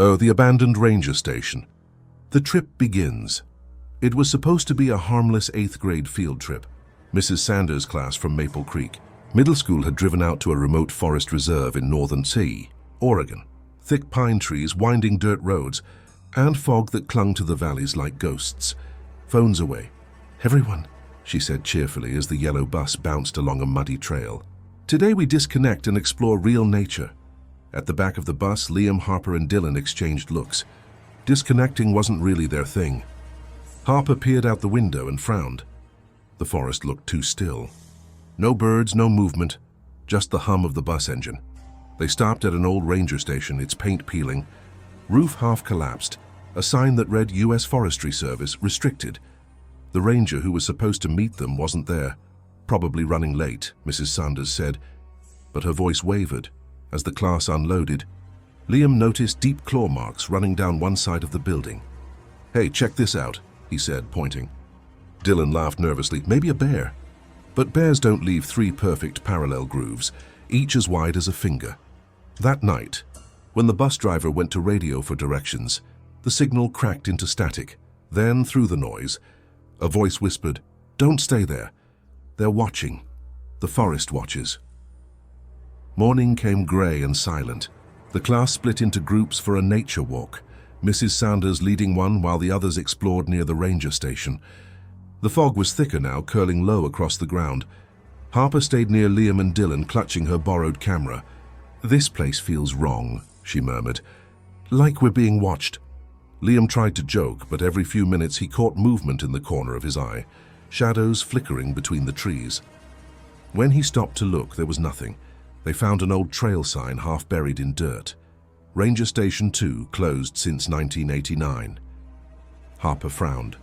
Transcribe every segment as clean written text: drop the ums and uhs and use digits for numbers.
Oh, the abandoned ranger station. The trip begins. It was supposed to be a harmless 8th grade field trip. Mrs. Sanders' class from Maple Creek Middle School had driven out to a remote forest reserve in Northern Sea, Oregon. Thick pine trees, winding dirt roads, and fog that clung to the valleys like ghosts. Phones away. "Everyone," she said cheerfully as the yellow bus bounced along a muddy trail. "Today we disconnect and explore real nature." At the back of the bus, Liam, Harper, and Dylan exchanged looks. Disconnecting wasn't really their thing. Harper peered out the window and frowned. The forest looked too still. No birds, no movement, just the hum of the bus engine. They stopped at an old ranger station, its paint peeling, roof half collapsed, a sign that read U.S. Forestry Service, restricted. The ranger who was supposed to meet them wasn't there. "Probably running late," Mrs. Sanders said, but her voice wavered as the class unloaded. Liam noticed deep claw marks running down one side of the building. "Hey, check this out," he said, pointing. Dylan laughed nervously. "Maybe a bear." But bears don't leave 3 perfect parallel grooves, each as wide as a finger. That night, when the bus driver went to radio for directions, the signal cracked into static. Then, through the noise, a voice whispered, "Don't stay there. They're watching. The forest watches." Morning came grey and silent. The class split into groups for a nature walk, Mrs. Sanders leading one while the others explored near the ranger station. The fog was thicker now, curling low across the ground. Harper stayed near Liam and Dylan, clutching her borrowed camera. "This place feels wrong," she murmured. "Like we're being watched." Liam tried to joke, but every few minutes he caught movement in the corner of his eye, shadows flickering between the trees. When he stopped to look, there was nothing. They found an old trail sign half buried in dirt. Ranger Station 2, closed since 1989. Harper frowned.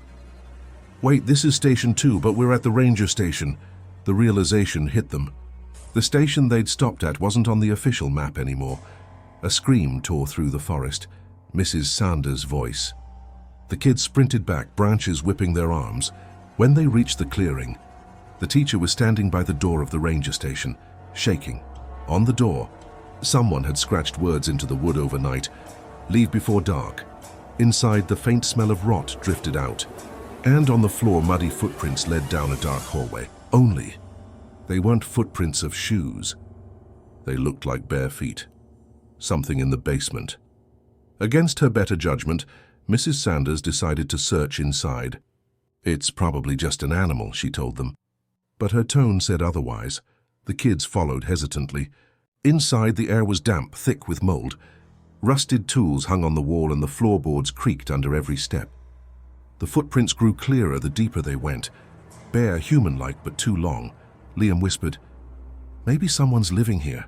"Wait, this is Station 2, but we're at the ranger station." The realization hit them. The station they'd stopped at wasn't on the official map anymore. A scream tore through the forest. Mrs. Sanders' voice. The kids sprinted back, branches whipping their arms. When they reached the clearing, the teacher was standing by the door of the ranger station, shaking. On the door, someone had scratched words into the wood overnight. "Leave before dark." Inside, the faint smell of rot drifted out. And on the floor, muddy footprints led down a dark hallway. Only, they weren't footprints of shoes. They looked like bare feet. Something in the basement. Against her better judgment, Mrs. Sanders decided to search inside. "It's probably just an animal," she told them. But her tone said otherwise. The kids followed hesitantly. Inside, the air was damp, thick with mold. Rusted tools hung on the wall and the floorboards creaked under every step. The footprints grew clearer the deeper they went. Bare, human-like, but too long. Liam whispered, "Maybe someone's living here."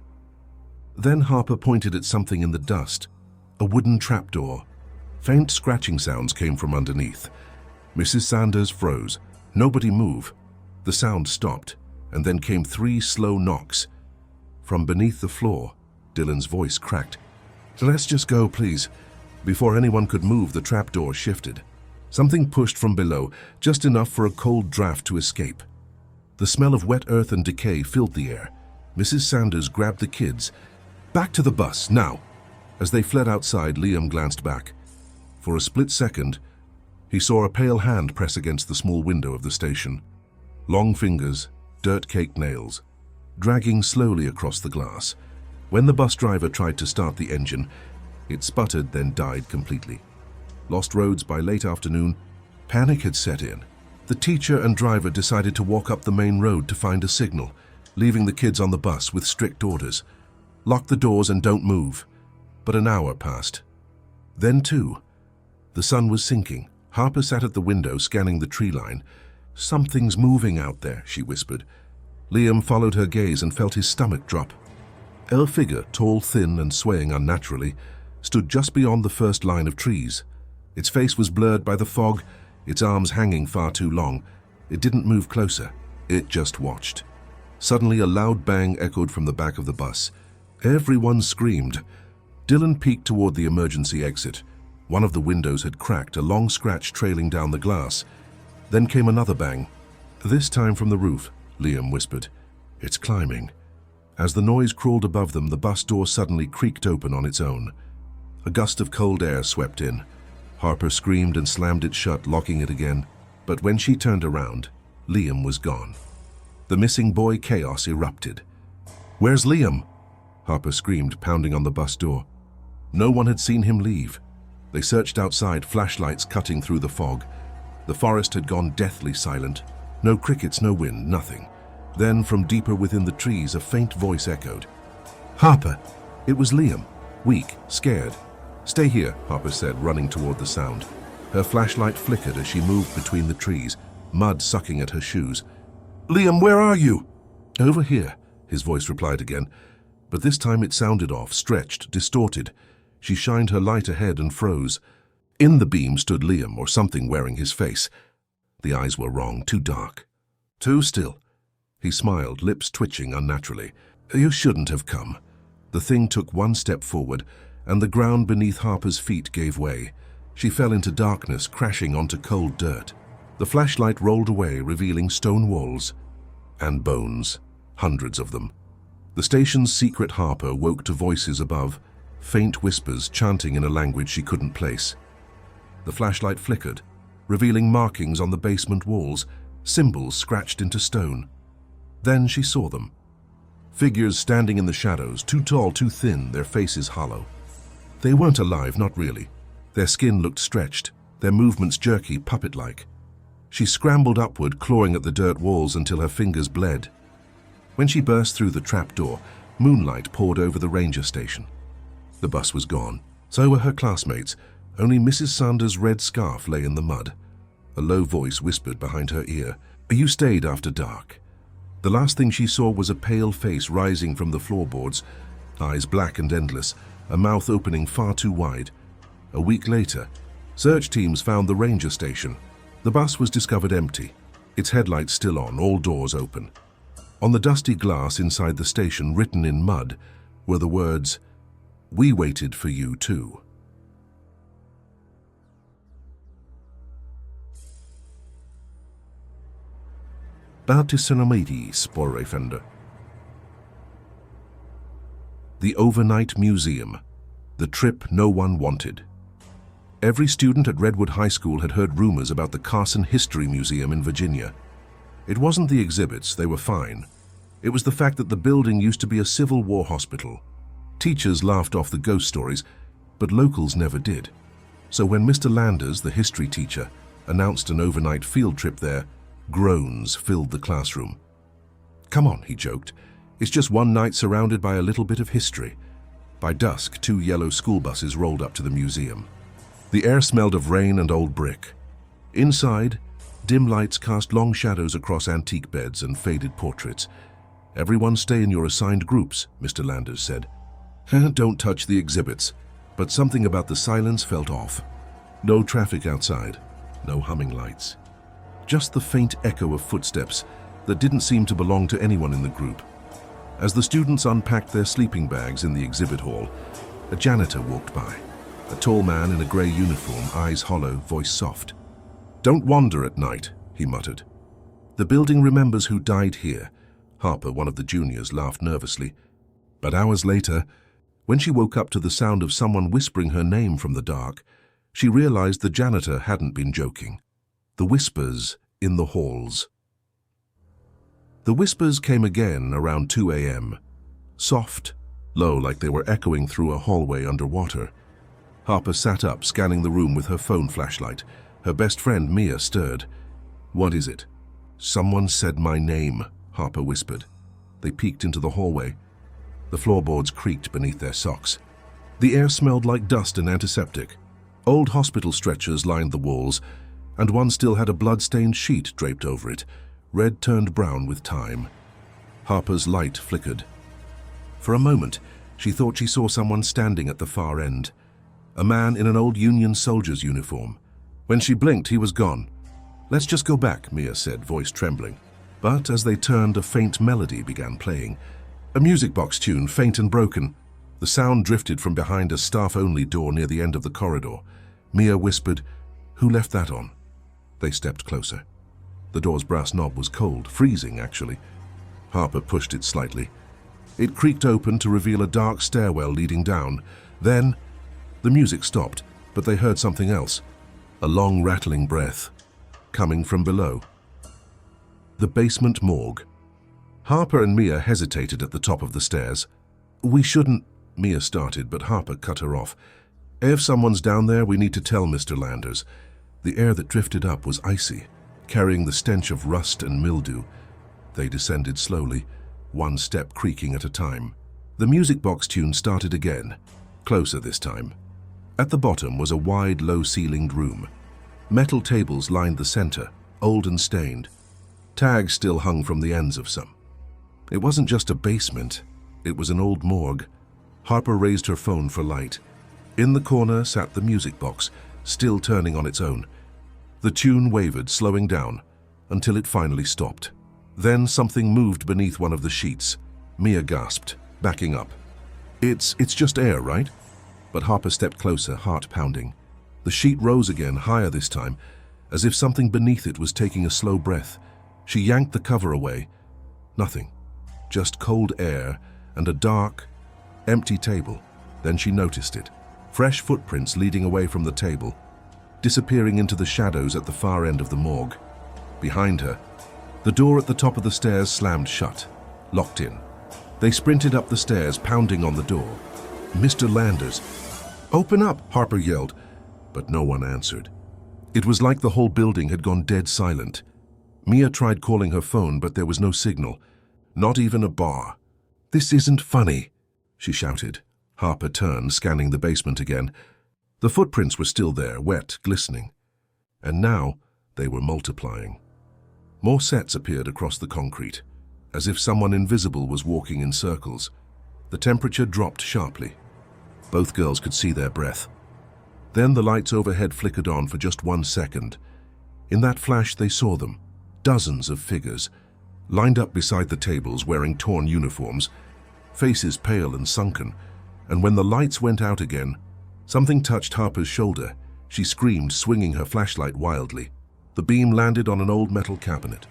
Then Harper pointed at something in the dust. A wooden trapdoor. Faint scratching sounds came from underneath. Mrs. Sanders froze. Nobody moved. The sound stopped, and then came 3 slow knocks. From beneath the floor, Dylan's voice cracked. "Let's just go, please." Before anyone could move, the trapdoor shifted. Something pushed from below, just enough for a cold draft to escape. The smell of wet earth and decay filled the air. Mrs. Sanders grabbed the kids. "Back to the bus, now!" As they fled outside, Liam glanced back. For a split second, he saw a pale hand press against the small window of the station. Long fingers, dirt-caked nails, dragging slowly across the glass. When the bus driver tried to start the engine, it sputtered, then died completely. Lost roads by late afternoon, panic had set in. The teacher and driver decided to walk up the main road to find a signal, leaving the kids on the bus with strict orders. "Lock the doors and don't move." But an hour passed. Then 2. The sun was sinking. Harper sat at the window, scanning the tree line. "Something's moving out there," she whispered. Liam followed her gaze and felt his stomach drop. A figure, tall, thin, and swaying unnaturally, stood just beyond the first line of trees. Its face was blurred by the fog, its arms hanging far too long. It didn't move closer. It just watched. Suddenly, a loud bang echoed from the back of the bus. Everyone screamed. Dylan peeked toward the emergency exit. One of the windows had cracked, a long scratch trailing down the glass. Then came another bang. "This time from the roof," Liam whispered. "It's climbing." As the noise crawled above them, the bus door suddenly creaked open on its own. A gust of cold air swept in. Harper screamed and slammed it shut, locking it again. But when she turned around, Liam was gone. The missing boy chaos erupted. "Where's Liam?" Harper screamed, pounding on the bus door. No one had seen him leave. They searched outside, flashlights cutting through the fog. The forest had gone deathly silent. No crickets, no wind, nothing. Then, from deeper within the trees, a faint voice echoed. "Harper!" It was Liam, weak, scared. "Stay here," Harper said, running toward the sound. Her flashlight flickered as she moved between the trees, mud sucking at her shoes. "Liam, where are you?" "Over here," his voice replied again, but this time it sounded off, stretched, distorted. She shined her light ahead and froze. In the beam stood Liam, or something wearing his face. The eyes were wrong, too dark. "Too still." He smiled, lips twitching unnaturally. "You shouldn't have come." The thing took one step forward, and the ground beneath Harper's feet gave way. She fell into darkness, crashing onto cold dirt. The flashlight rolled away, revealing stone walls and bones, hundreds of them. The station's secret Harper woke to voices above, faint whispers chanting in a language she couldn't place. The flashlight flickered, revealing markings on the basement walls, symbols scratched into stone. Then she saw them. Figures standing in the shadows, too tall, too thin, their faces hollow. They weren't alive, not really. Their skin looked stretched, their movements jerky, puppet-like. She scrambled upward, clawing at the dirt walls until her fingers bled. When she burst through the trap door, moonlight poured over the ranger station. The bus was gone. So were her classmates. Only Mrs. Sanders' red scarf lay in the mud. A low voice whispered behind her ear, "You stayed after dark." The last thing she saw was a pale face rising from the floorboards, eyes black and endless, a mouth opening far too wide. A week later, search teams found the ranger station. The bus was discovered empty, its headlights still on, all doors open. On the dusty glass inside the station, written in mud, were the words, "We waited for you too." Baptisonomati Sporefender. The Overnight Museum. The trip no one wanted. Every student at Redwood High School had heard rumors about the Carson History Museum in Virginia. It wasn't the exhibits, they were fine. It was the fact that the building used to be a Civil War hospital. Teachers laughed off the ghost stories, but locals never did. So when Mr. Landers, the history teacher, announced an overnight field trip there, groans filled the classroom. "Come on," he joked. "It's just one night surrounded by a little bit of history." By dusk, 2 yellow school buses rolled up to the museum. The air smelled of rain and old brick. Inside, dim lights cast long shadows across antique beds and faded portraits. "Everyone stay in your assigned groups," Mr. Landers said. "Don't touch the exhibits." But something about the silence felt off. No traffic outside, no humming lights. Just the faint echo of footsteps that didn't seem to belong to anyone in the group. As the students unpacked their sleeping bags in the exhibit hall, a janitor walked by. A tall man in a grey uniform, eyes hollow, voice soft. "Don't wander at night," he muttered. "The building remembers who died here." Harper, one of the juniors, laughed nervously. But hours later, when she woke up to the sound of someone whispering her name from the dark, she realized the janitor hadn't been joking. The whispers in the halls. The whispers came again around 2 a.m. Soft, low, like they were echoing through a hallway underwater. Harper sat up, scanning the room with her phone flashlight. Her best friend, Mia, stirred. "What is it?" "Someone said my name," Harper whispered. They peeked into the hallway. The floorboards creaked beneath their socks. The air smelled like dust and antiseptic. Old hospital stretchers lined the walls, and one still had a blood-stained sheet draped over it, red turned brown with time. Harper's light flickered. For a moment, she thought she saw someone standing at the far end. A man in an old Union soldier's uniform. When she blinked, he was gone. "Let's just go back," Mia said, voice trembling. But as they turned, a faint melody began playing. A music box tune, faint and broken. The sound drifted from behind a staff-only door near the end of the corridor. Mia whispered, "Who left that on?" They stepped closer. The door's brass knob was cold, freezing actually. Harper pushed it slightly. It creaked open to reveal a dark stairwell leading down. Then, The music stopped, but they heard something else. A long rattling breath, coming from below. The basement morgue. Harper and Mia hesitated at the top of the stairs. "We shouldn't," Mia started, but Harper cut her off. "If someone's down there, we need to tell Mr. Landers." The air that drifted up was icy, carrying the stench of rust and mildew. They descended slowly, one step creaking at a time. The music box tune started again, closer this time. At the bottom was a wide, low-ceilinged room. Metal tables lined the center, old and stained. Tags still hung from the ends of some. It wasn't just a basement, it was an old morgue. Harper raised her phone for light. In the corner sat the music box, still turning on its own. The tune wavered, slowing down, until it finally stopped. Then something moved beneath one of the sheets. Mia gasped, backing up. It's just air, right?" But Harper stepped closer, heart pounding. The sheet rose again, higher this time, as if something beneath it was taking a slow breath. She yanked the cover away. Nothing. Just cold air and a dark, empty table. Then she noticed it. Fresh footprints leading away from the table, disappearing into the shadows at the far end of the morgue. Behind her, the door at the top of the stairs slammed shut, locked in. They sprinted up the stairs, pounding on the door. "Mr. Landers!" "Open up!" Harper yelled, but no one answered. It was like the whole building had gone dead silent. Mia tried calling her phone, but there was no signal, not even a bar. "This isn't funny," she shouted. Harper turned, scanning the basement again. The footprints were still there, wet, glistening. And now they were multiplying. More sets appeared across the concrete, as if someone invisible was walking in circles. The temperature dropped sharply. Both girls could see their breath. Then the lights overhead flickered on for just 1 second. In that flash they saw them, dozens of figures, lined up beside the tables wearing torn uniforms, faces pale and sunken, and when the lights went out again, something touched Harper's shoulder. She screamed, swinging her flashlight wildly. The beam landed on an old metal cabinet.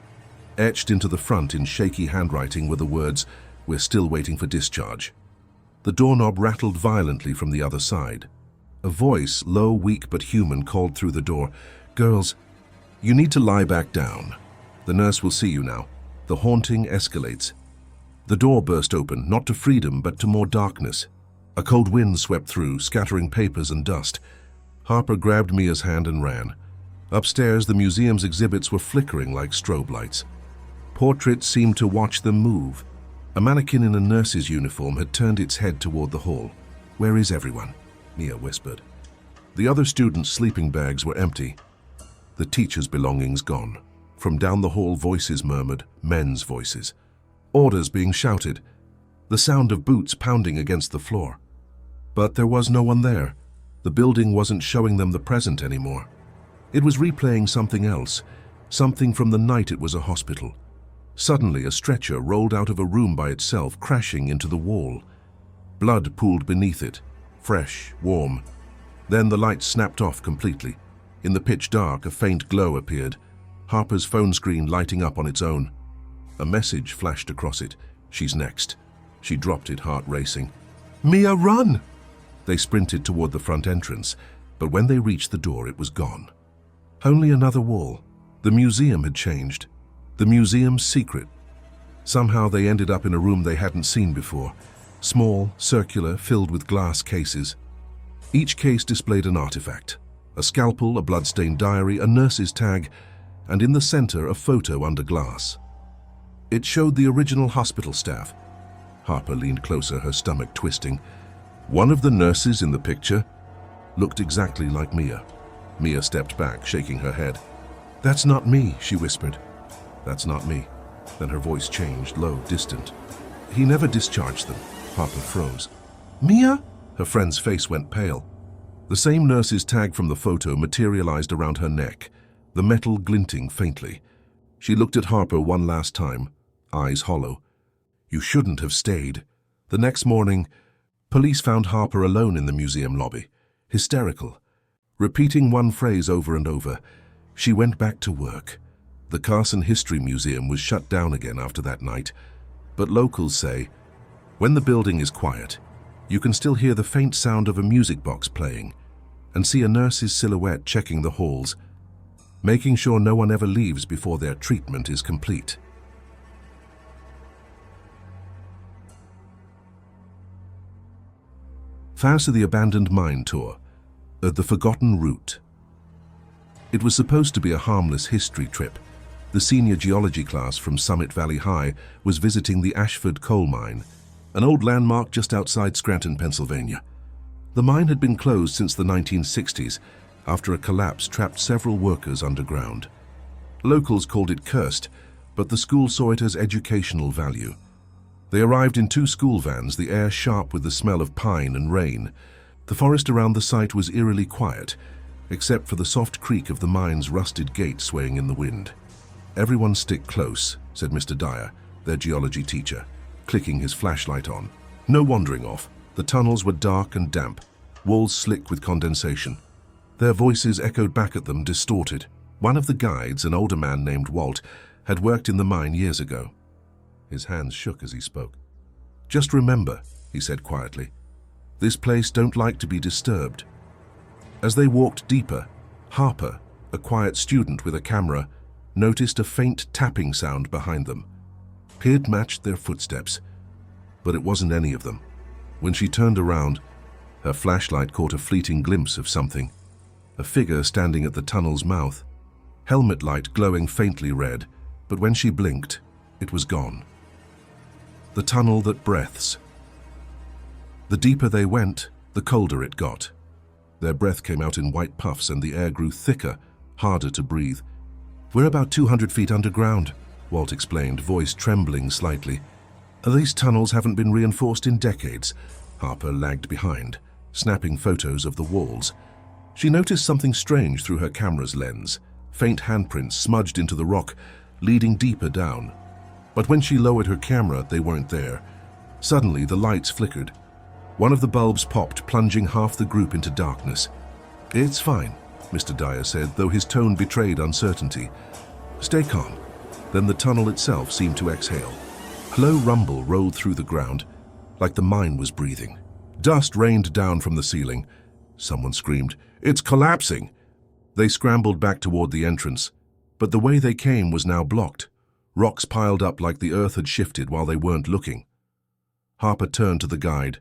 Etched into the front in shaky handwriting were the words, "We're still waiting for discharge." The doorknob rattled violently from the other side. A voice, low, weak but human, called through the door, "Girls, you need to lie back down. The nurse will see you now. The haunting escalates." The door burst open, not to freedom but to more darkness. A cold wind swept through, scattering papers and dust. Harper grabbed Mia's hand and ran. Upstairs, the museum's exhibits were flickering like strobe lights. Portraits seemed to watch them move. A mannequin in a nurse's uniform had turned its head toward the hall. "Where is everyone?" Mia whispered. The other students' sleeping bags were empty. The teachers' belongings gone. From down the hall, voices murmured, men's voices. Orders being shouted. The sound of boots pounding against the floor. But there was no one there. The building wasn't showing them the present anymore. It was replaying something else, something from the night it was a hospital. Suddenly, a stretcher rolled out of a room by itself, crashing into the wall. Blood pooled beneath it, fresh, warm. Then the lights snapped off completely. In the pitch dark, a faint glow appeared, Harper's phone screen lighting up on its own. A message flashed across it. "She's next." She dropped it, heart racing. "Mia, run!" They sprinted toward the front entrance, but when they reached the door, it was gone. Only another wall. The museum had changed. The museum's secret. Somehow they ended up in a room they hadn't seen before. Small, circular, filled with glass cases. Each case displayed an artifact. A scalpel, a blood-stained diary, a nurse's tag, and in the center, a photo under glass. It showed the original hospital staff. Harper leaned closer, her stomach twisting. One of the nurses in the picture looked exactly like Mia. Mia stepped back, shaking her head. "That's not me," she whispered. "That's not me." Then her voice changed, low, distant. "He never discharged them." Harper froze. "Mia?" Her friend's face went pale. The same nurse's tag from the photo materialized around her neck, the metal glinting faintly. She looked at Harper one last time, eyes hollow. "You shouldn't have stayed." The next morning, police found Harper alone in the museum lobby, hysterical, repeating one phrase over and over. She went back to work. The Carson History Museum was shut down again after that night, but locals say, when the building is quiet, You can still hear the faint sound of a music box playing and see a nurse's silhouette checking the halls, making sure no one ever leaves before their treatment is complete. Fast to the abandoned mine tour at the Forgotten Route. It was supposed to be a harmless history trip. The senior geology class from Summit Valley High was visiting the Ashford coal mine, an old landmark just outside Scranton, Pennsylvania. The mine had been closed since the 1960s after a collapse trapped several workers underground. Locals called it cursed, but the school saw it as educational value. They arrived in 2 school vans, the air sharp with the smell of pine and rain. The forest around the site was eerily quiet, except for the soft creak of the mine's rusted gate swaying in the wind. "Everyone stick close," said Mr. Dyer, their geology teacher, clicking his flashlight on. No wandering off. The tunnels were dark and damp, walls slick with condensation. Their voices echoed back at them, distorted. One of the guides, an older man named Walt, had worked in the mine years ago. His hands shook as he spoke. "Just remember," he said quietly, "this place don't like to be disturbed." As they walked deeper, Harper, a quiet student with a camera, noticed a faint tapping sound behind them. It matched their footsteps, but it wasn't any of them. When she turned around, her flashlight caught a fleeting glimpse of something. A figure standing at the tunnel's mouth, helmet light glowing faintly red, but when she blinked, it was gone. The tunnel that breathes. The deeper they went, the colder it got. Their breath came out in white puffs and the air grew thicker, harder to breathe. "We're about 200 feet underground," Walt explained, voice trembling slightly. "These tunnels haven't been reinforced in decades." Harper lagged behind, snapping photos of the walls. She noticed something strange through her camera's lens, faint handprints smudged into the rock, leading deeper down. But when she lowered her camera, they weren't there. Suddenly, the lights flickered. One of the bulbs popped, plunging half the group into darkness. "It's fine," Mr. Dyer said, though his tone betrayed uncertainty. "Stay calm." Then the tunnel itself seemed to exhale. A low rumble rolled through the ground, like the mine was breathing. Dust rained down from the ceiling. Someone screamed, "It's collapsing!" They scrambled back toward the entrance, but the way they came was now blocked. Rocks piled up like the earth had shifted while they weren't looking. Harper turned to the guide.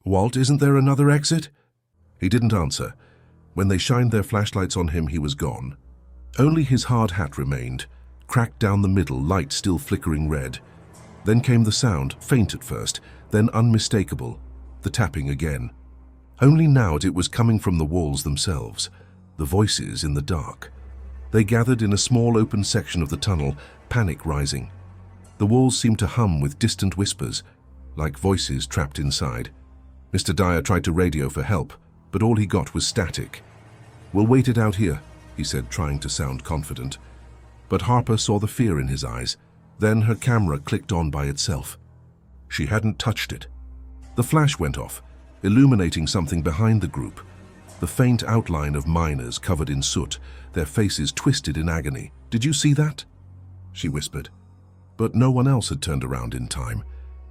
"Walt, isn't there another exit?" He didn't answer. When they shined their flashlights on him, he was gone. Only his hard hat remained, cracked down the middle, light still flickering red. Then came the sound, faint at first, then unmistakable, the tapping again. Only now it was coming from the walls themselves, the voices in the dark. They gathered in a small open section of the tunnel, panic rising. The walls seemed to hum with distant whispers, like voices trapped inside. Mr. Dyer tried to radio for help, but all he got was static. "We'll wait it out here," he said, trying to sound confident. But Harper saw the fear in his eyes. Then her camera clicked on by itself. She hadn't touched it. The flash went off, illuminating something behind the group. The faint outline of miners covered in soot, their faces twisted in agony. "Did you see that?" she whispered. But no one else had turned around in time.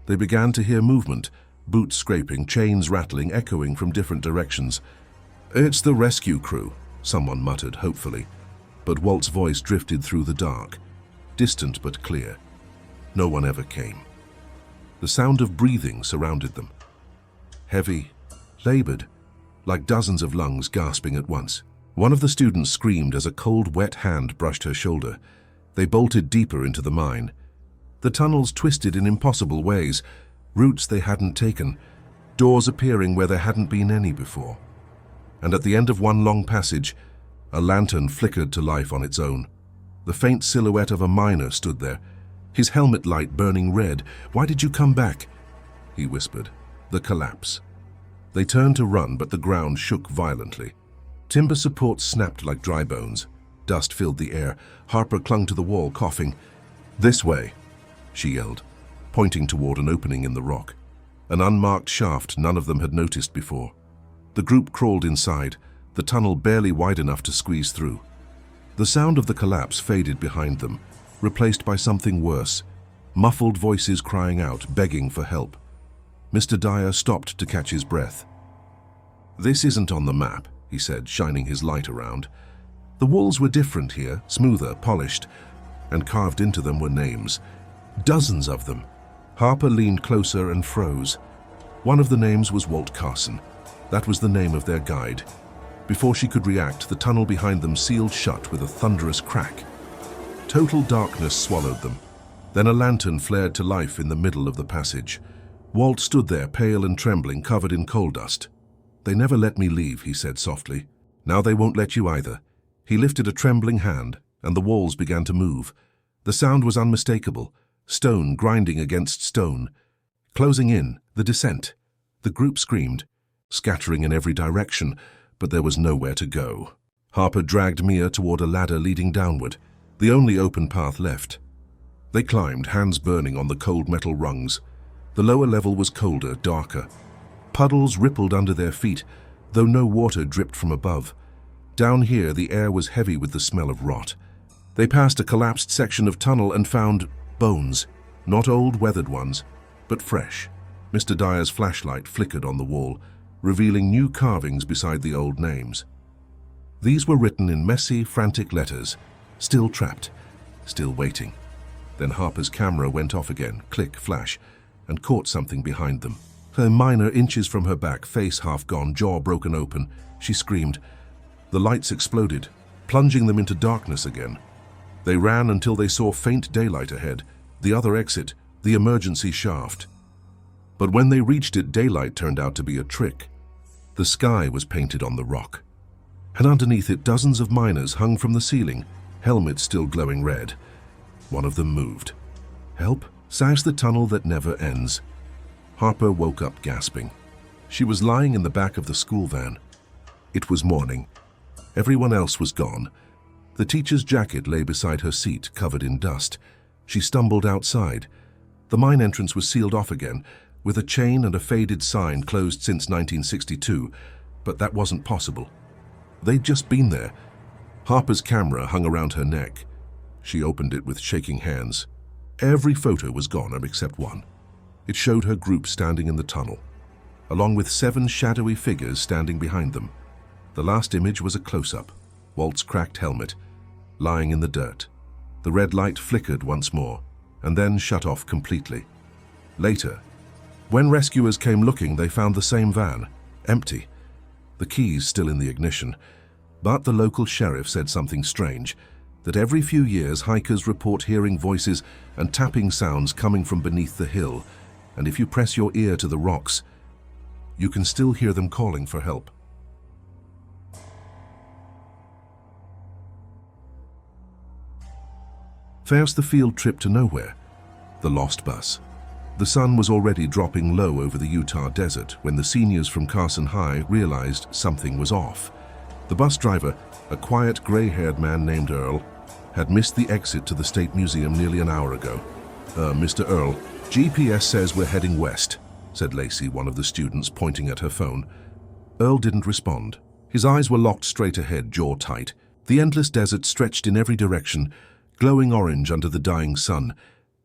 They began to hear movement, boots scraping, chains rattling, echoing from different directions. "It's the rescue crew," someone muttered hopefully. But Walt's voice drifted through the dark, distant but clear. No one ever came. The sound of breathing surrounded them. Heavy, labored, like dozens of lungs gasping at once. One of the students screamed as a cold, wet hand brushed her shoulder. They bolted deeper into the mine. The tunnels twisted in impossible ways, routes they hadn't taken, doors appearing where there hadn't been any before. And at the end of one long passage, a lantern flickered to life on its own. The faint silhouette of a miner stood there, his helmet light burning red. "Why did you come back?" he whispered. The collapse. They turned to run, but the ground shook violently. Timber supports snapped like dry bones. Dust filled the air. Harper clung to the wall, coughing. "This way," she yelled, pointing toward an opening in the rock. An unmarked shaft none of them had noticed before. The group crawled inside, the tunnel barely wide enough to squeeze through. The sound of the collapse faded behind them, replaced by something worse, muffled voices crying out, begging for help. Mr. Dyer stopped to catch his breath. "This isn't on the map," he said, shining his light around. The walls were different here, smoother, polished, and carved into them were names. Dozens of them. Harper leaned closer and froze. One of the names was Walt Carson. That was the name of their guide. Before she could react, the tunnel behind them sealed shut with a thunderous crack. Total darkness swallowed them. Then a lantern flared to life in the middle of the passage. Walt stood there, pale and trembling, covered in coal dust. "They never let me leave," he said softly. "Now they won't let you either." He lifted a trembling hand, and the walls began to move. The sound was unmistakable, stone grinding against stone. Closing in, the descent. The group screamed, scattering in every direction, but there was nowhere to go. Harper dragged Mia toward a ladder leading downward, the only open path left. They climbed, hands burning on the cold metal rungs. The lower level was colder, darker. Puddles rippled under their feet, though no water dripped from above. Down here, the air was heavy with the smell of rot. They passed a collapsed section of tunnel and found bones, not old, weathered ones, but fresh. Mr. Dyer's flashlight flickered on the wall, revealing new carvings beside the old names. These were written in messy, frantic letters, still trapped, still waiting. Then Harper's camera went off again, click, flash, and caught something behind them. Her minor inches from her back, face half gone, jaw broken open, she screamed. The lights exploded, plunging them into darkness again. They ran until they saw faint daylight ahead, the other exit, the emergency shaft. But when they reached it, daylight turned out to be a trick. The sky was painted on the rock, and underneath it dozens of miners hung from the ceiling, helmets still glowing red. One of them moved. "Help, says the tunnel that never ends." Harper woke up gasping. She was lying in the back of the school van. It was morning. Everyone else was gone. The teacher's jacket lay beside her seat, covered in dust. She stumbled outside. The mine entrance was sealed off again, with a chain and a faded sign closed since 1962, but that wasn't possible. They'd just been there. Harper's camera hung around her neck. She opened it with shaking hands. Every photo was gone except one. It showed her group standing in the tunnel, along with 7 shadowy figures standing behind them. The last image was a close-up, Walt's cracked helmet, lying in the dirt. The red light flickered once more, and then shut off completely. Later, when rescuers came looking, they found the same van, empty. The keys still in the ignition. But the local sheriff said something strange, that every few years hikers report hearing voices and tapping sounds coming from beneath the hill, and if you press your ear to the rocks, you can still hear them calling for help. First, the field trip to nowhere, the lost bus. The sun was already dropping low over the Utah desert when the seniors from Carson High realized something was off. The bus driver, a quiet, gray-haired man named Earl, had missed the exit to the State Museum nearly an hour ago. Mr. Earl, GPS says we're heading west," said Lacey, one of the students, pointing at her phone. Earl didn't respond. His eyes were locked straight ahead, jaw tight. The endless desert stretched in every direction, glowing orange under the dying sun.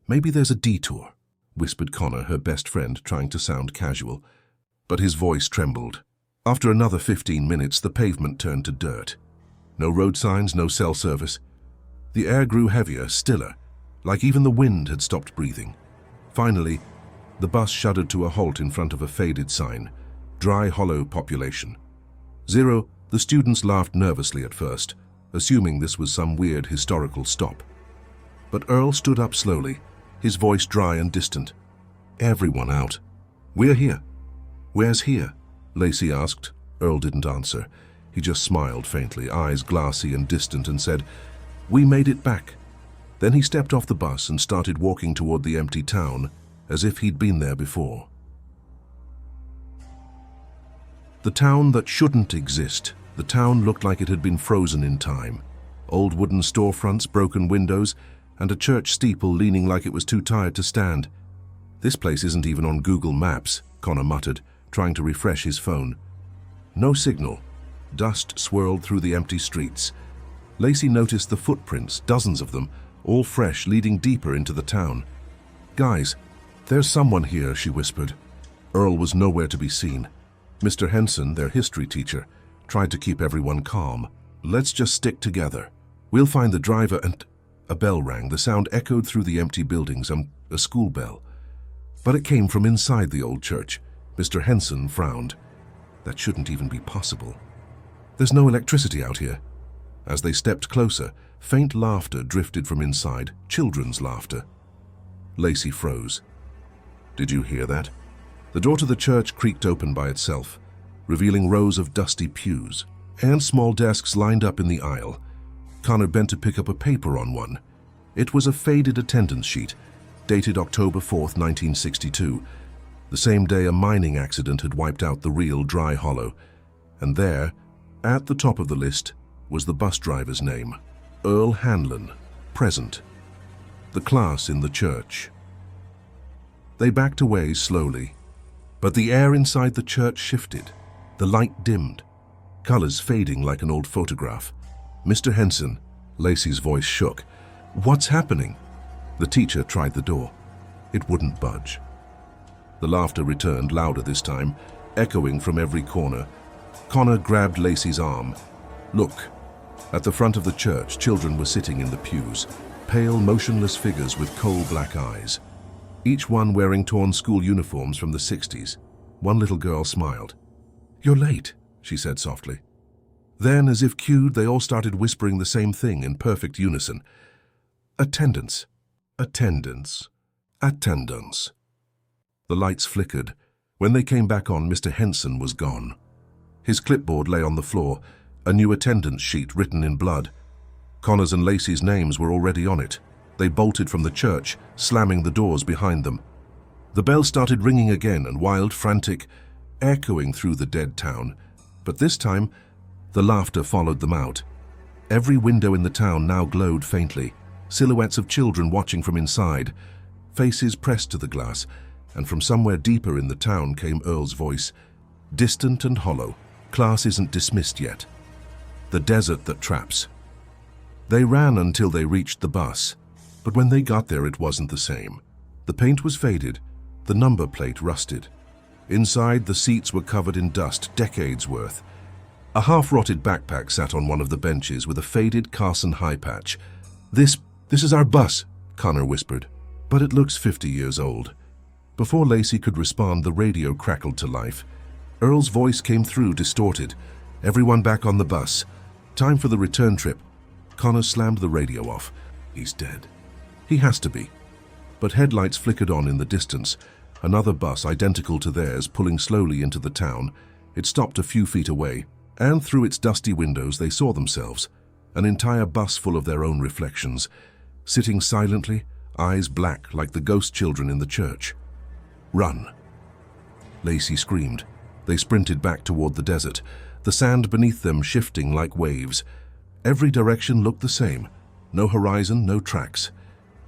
"Maybe there's a detour," whispered Connor, her best friend, trying to sound casual. But his voice trembled. After another 15 minutes, the pavement turned to dirt. No road signs, no cell service. The air grew heavier, stiller, like even the wind had stopped breathing. Finally, the bus shuddered to a halt in front of a faded sign, "Dry Hollow Population." 0, the students laughed nervously at first, assuming this was some weird historical stop. But Earl stood up slowly, his voice dry and distant. "Everyone out. We're here." "Where's here?" Lacey asked. Earl didn't answer. He just smiled faintly, eyes glassy and distant, and said, "We made it back." Then he stepped off the bus and started walking toward the empty town, as if he'd been there before. The town that shouldn't exist. The town looked like it had been frozen in time. Old wooden storefronts, broken windows, and a church steeple leaning like it was too tired to stand. "This place isn't even on Google Maps," Connor muttered, trying to refresh his phone. No signal. Dust swirled through the empty streets. Lacey noticed the footprints, dozens of them, all fresh, leading deeper into the town. "Guys, there's someone here," she whispered. Earl was nowhere to be seen. Mr. Henson, their history teacher, tried to keep everyone calm. "Let's just stick together. We'll find the driver and—" A bell rang. The sound echoed through the empty buildings, a school bell. But it came from inside the old church. Mr. Henson frowned. That shouldn't even be possible. "There's no electricity out here." As they stepped closer, faint laughter drifted from inside, children's laughter. Lacey froze. "Did you hear that?" The door to the church creaked open by itself, revealing rows of dusty pews and small desks lined up in the aisle. Connor bent to pick up a paper on one. It was a faded attendance sheet, dated October 4th, 1962, the same day a mining accident had wiped out the real Dry Hollow. And there, at the top of the list, was the bus driver's name, Earl Hanlon, present. The class in the church. They backed away slowly, but the air inside the church shifted. The light dimmed, colors fading like an old photograph. "Mr. Henson," Lacey's voice shook. "What's happening?" The teacher tried the door. It wouldn't budge. The laughter returned, louder this time, echoing from every corner. Connor grabbed Lacey's arm. "Look." At the front of the church, children were sitting in the pews, pale, motionless figures with coal black eyes, each one wearing torn school uniforms from the 60s. One little girl smiled. "You're late," she said softly. Then, as if cued, they all started whispering the same thing in perfect unison. "Attendance. Attendance. Attendance." The lights flickered. When they came back on, Mr. Henson was gone. His clipboard lay on the floor, a new attendance sheet written in blood. Connor's and Lacey's names were already on it. They bolted from the church, slamming the doors behind them. The bell started ringing again, and wild, frantic, echoing through the dead town. But this time, the laughter followed them out. Every window in the town now glowed faintly, silhouettes of children watching from inside, faces pressed to the glass, and from somewhere deeper in the town came Earl's voice, distant and hollow. "Class isn't dismissed yet. The desert that traps." They ran until they reached the bus, but when they got there it wasn't the same. The paint was faded, the number plate rusted. Inside, the seats were covered in dust, decades worth. A half-rotted backpack sat on one of the benches with a faded Carson high patch. This is our bus," Connor whispered. "But it looks 50 years old." Before Lacey could respond, the radio crackled to life. Earl's voice came through, distorted. "Everyone back on the bus. Time for the return trip." Connor slammed the radio off. "He's dead." "He has to be." But headlights flickered on in the distance. Another bus, identical to theirs, pulling slowly into the town. It stopped a few feet away, and through its dusty windows they saw themselves, an entire bus full of their own reflections, sitting silently, eyes black like the ghost children in the church. "Run!" Lacey screamed. They sprinted back toward the desert, the sand beneath them shifting like waves. Every direction looked the same. No horizon, no tracks.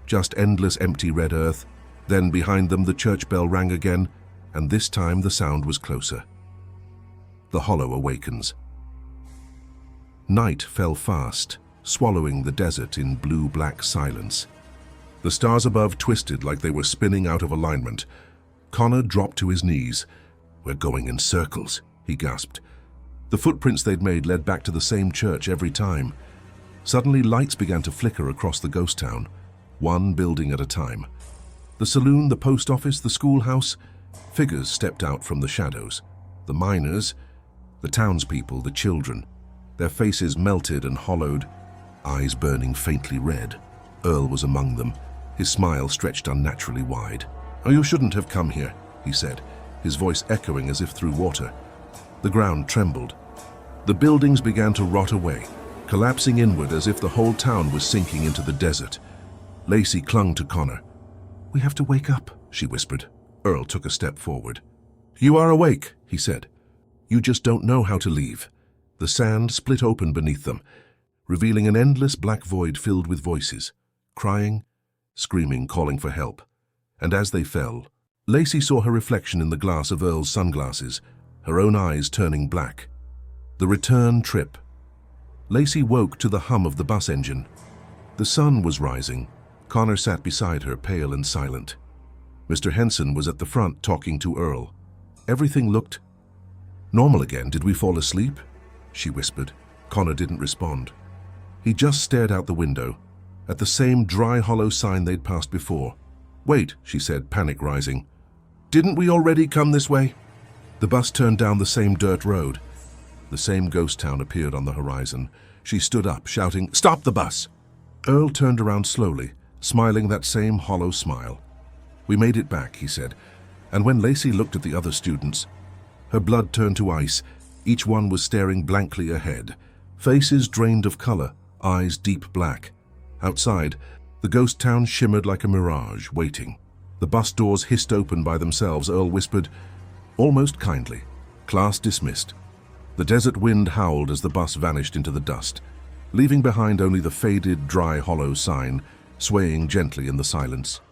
Just endless empty red earth. Then behind them the church bell rang again, and this time the sound was closer. The Hollow awakens. Night fell fast, swallowing the desert in blue-black silence. The stars above twisted like they were spinning out of alignment. Connor dropped to his knees. "We're going in circles," he gasped. The footprints they'd made led back to the same church every time. Suddenly, lights began to flicker across the ghost town, one building at a time. The saloon, the post office, the schoolhouse. Figures stepped out from the shadows. The miners, the townspeople, the children. Their faces melted and hollowed, eyes burning faintly red. Earl was among them, his smile stretched unnaturally wide. "Oh, you shouldn't have come here," he said, his voice echoing as if through water. The ground trembled. The buildings began to rot away, collapsing inward as if the whole town was sinking into the desert. Lacey clung to Connor. "We have to wake up," she whispered. Earl took a step forward. "You are awake," he said. "You just don't know how to leave." The sand split open beneath them, revealing an endless black void filled with voices, crying, screaming, calling for help. And as they fell, Lacey saw her reflection in the glass of Earl's sunglasses, her own eyes turning black. The return trip. Lacey woke to the hum of the bus engine. The sun was rising. Connor sat beside her, pale and silent. Mr. Henson was at the front talking to Earl. Everything looked normal again. Did we fall asleep? She whispered. Connor didn't respond. He just stared out the window, at the same dry, hollow sign they'd passed before. Wait, she said, panic rising. Didn't we already come this way? The bus turned down the same dirt road. The same ghost town appeared on the horizon. She stood up, shouting, "Stop the bus!" Earl turned around slowly, smiling that same hollow smile. "We made it back," he said, and when Lacey looked at the other students, her blood turned to ice. Each one was staring blankly ahead, faces drained of color, eyes deep black. Outside, the ghost town shimmered like a mirage, waiting. The bus doors hissed open by themselves. Earl whispered, almost kindly, "Class dismissed." The desert wind howled as the bus vanished into the dust, leaving behind only the faded, dry, hollow sign, swaying gently in the silence.